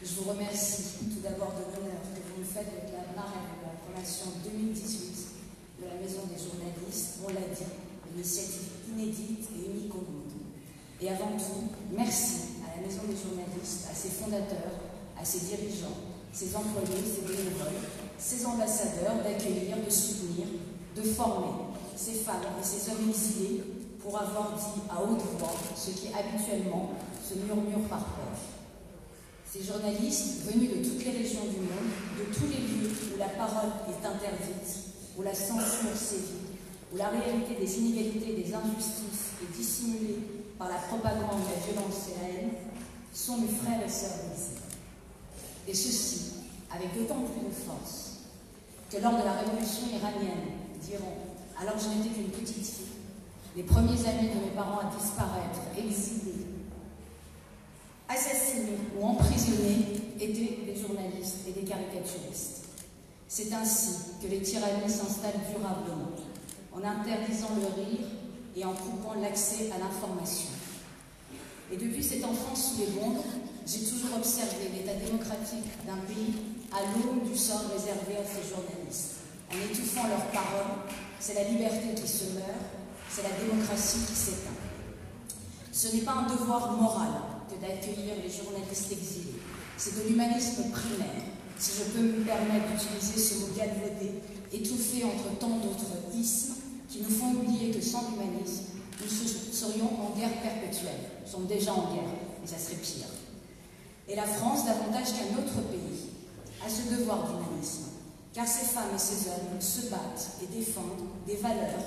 Je vous remercie tout d'abord de l'honneur que vous me faites avec la marraine de la formation 2018 de la Maison des journalistes. On l'a dit, une initiative inédite et unique au monde. Et avant tout, merci à la Maison des journalistes, à ses fondateurs, à ses dirigeants, ses employés, ses bénévoles, ses ambassadeurs d'accueillir, de soutenir, de former ces femmes et ces hommes exilés pour avoir dit à haute voix ce qui habituellement se murmure par peur. Ces journalistes venus de toutes les régions du monde, de tous les lieux où la parole est interdite, où la censure sévit, où la réalité des inégalités et des injustices est dissimulée par la propagande, la violence et la haine, sont mes frères et sœurs d'exil. Et ceci avec d'autant plus de force que lors de la révolution iranienne d'Iran, alors que je n'étais qu'une petite fille, les premiers amis de mes parents à disparaître, exilés, assassinés ou emprisonnés étaient des journalistes et des caricaturistes. C'est ainsi que les tyrannies s'installent durablement, en interdisant le rire et en coupant l'accès à l'information. Et depuis cette enfance sous les bombes, j'ai toujours observé l'état démocratique d'un pays à l'aune du sort réservé à ces journalistes. En étouffant leurs paroles, c'est la liberté qui se meurt, c'est la démocratie qui s'éteint. Ce n'est pas un devoir moral que d'accueillir les journalistes exilés, c'est de l'humanisme primaire, si je peux me permettre d'utiliser ce mot galvaudé, étouffé entre tant d'autres ismes qui nous font oublier que sans l'humanisme, nous serions en guerre perpétuelle. Nous sommes déjà en guerre, mais ça serait pire. Et la France, davantage qu'un autre pays, a ce devoir d'humanisme, car ces femmes et ces hommes se battent et défendent des valeurs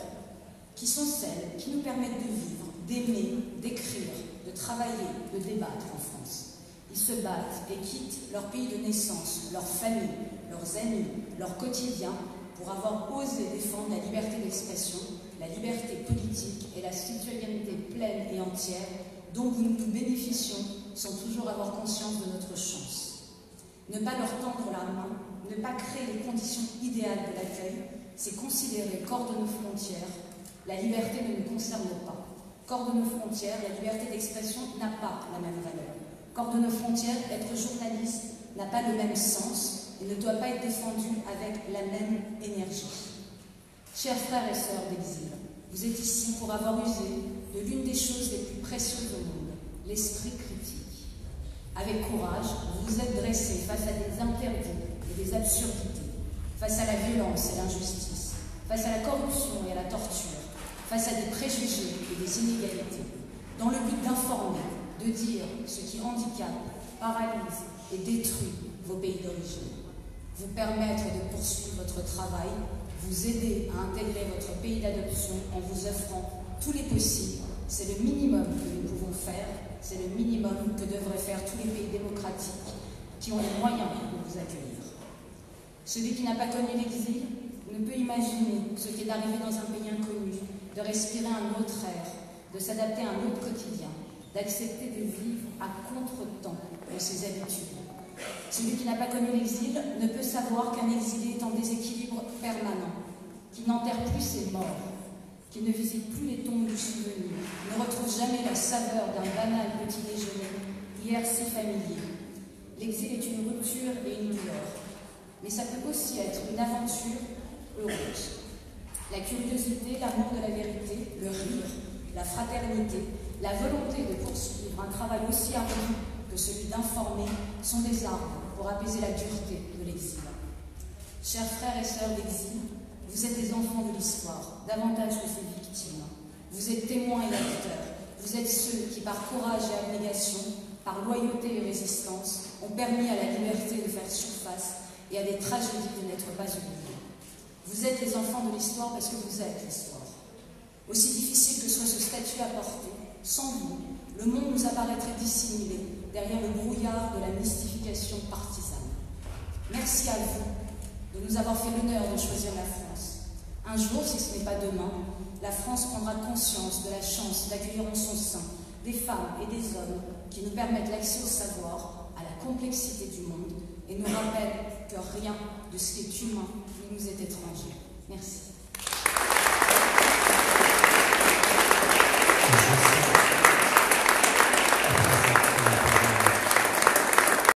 qui sont celles qui nous permettent de vivre, d'aimer, d'écrire, de travailler, de débattre en France. Ils se battent et quittent leur pays de naissance, leur famille, leurs amis, leur quotidien, pour avoir osé défendre la liberté d'expression, la liberté politique et la citoyenneté pleine et entière dont nous bénéficions sans toujours avoir conscience de notre chance. Ne pas leur tendre la main, ne pas créer les conditions idéales de l'accueil, c'est considérer qu'hors de nos frontières, la liberté ne nous concerne pas. Qu'hors de nos frontières, la liberté d'expression n'a pas la même valeur. Qu'hors de nos frontières, être journaliste n'a pas le même sens et ne doit pas être défendu avec la même énergie. Chers frères et sœurs d'exil, vous êtes ici pour avoir usé de l'une des choses les plus précieuses au monde, l'esprit critique. Avec courage, vous vous êtes dressés face à des interdits et des absurdités, face à la violence et l'injustice, face à la corruption et à la torture, face à des préjugés et des inégalités, dans le but d'informer, de dire ce qui handicape, paralyse et détruit vos pays d'origine, vous permettre de poursuivre votre travail, vous aider à intégrer votre pays d'adoption en vous offrant tous les possibles. C'est le minimum que nous pouvons faire, c'est le minimum que devraient faire tous les pays démocratiques qui ont les moyens de vous accueillir. Celui qui n'a pas connu l'exil ne peut imaginer ce qu'est d'arriver dans un pays inconnu, de respirer un autre air, de s'adapter à un autre quotidien, d'accepter de vivre à contre-temps de ses habitudes. Celui qui n'a pas connu l'exil ne peut savoir qu'un exilé est en déséquilibre permanent, qui n'enterre plus ses morts, qui ne visite plus les tombes du souvenir, ne retrouve jamais la saveur d'un banal petit déjeuner, hier si familier. L'exil est une rupture et une douleur, mais ça peut aussi être une aventure heureuse. La curiosité, l'amour de la vérité, le rire, la fraternité, la volonté de poursuivre un travail aussi ardu que celui d'informer sont des armes pour apaiser la dureté de l'exil. Chers frères et sœurs d'exil, vous êtes des enfants de l'histoire, davantage que ces victimes. Vous êtes témoins et acteurs. Vous êtes ceux qui, par courage et abnégation, par loyauté et résistance, ont permis à la liberté de faire surface et à des tragédies de n'être pas oubliées. Vous êtes les enfants de l'histoire parce que vous êtes l'histoire. Aussi difficile que soit ce statut à porter, sans vous, le monde nous apparaîtrait dissimulé derrière le brouillard de la mystification partisane. Merci à vous de nous avoir fait l'honneur de choisir la France. Un jour, si ce n'est pas demain, la France prendra conscience de la chance d'accueillir en son sein des femmes et des hommes qui nous permettent l'accès au savoir, à la complexité du monde et nous rappellent que rien de ce qui est humain ne nous est étranger. Merci.